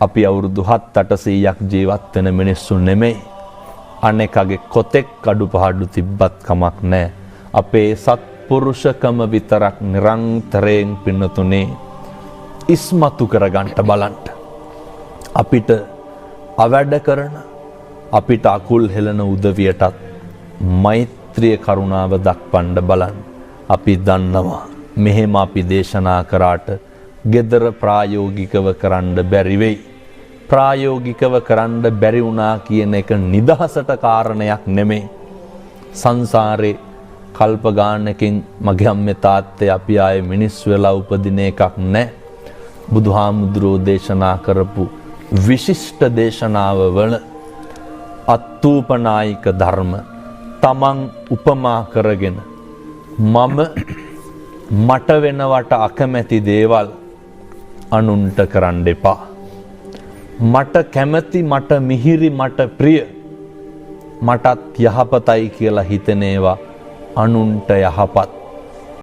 අපි අවුරුදු 7-800ක් ජීවත් වෙන මිනිස්සු නෙමෙයි. අනේකගේ කොතෙක් අඩුපාඩු තිබ්බත් කමක් නැහැ. අපේ සත්පුරුෂකම විතරක් නිරන්තරයෙන් පින්නතුනේ ඉස්මතු කරගන්න බලන්න. අපිට අවැඩ කරන අපිට අකුල් හෙලන උදවියටත් මෛත්‍රිය කරුණාව දක්වන්න බලන්න. අපි දන්නවා මෙහෙම අපි දේශනා කරාට gedara ප්‍රායෝගිකව කරන්න බැරි වෙයි. ප්‍රායෝගිකව කරන්න බැරි වුණා කියන එක නිදහසට කාරණයක් නෙමෙයි. සංසාරේ කල්ප ගානකින් මගේ අම්මේ තාත්තේ අපි ආයේ මිනිස් වෙලා උපදින එකක් නැහැ. බුදුහාමුදුරෝ දේශනා කරපු විශිෂ්ට දේශනාව වල අත්ූපනායික ධර්ම තමන් උපමා කරගෙන මම මට වෙනවට අකමැති දේවල් අනුන්ට කරන්න එපා. මට කැමැති, මට මිහිරි, මට ප්‍රිය, මටත් යහපතයි කියලා හිතන ඒවා අනුන්ට යහපත්.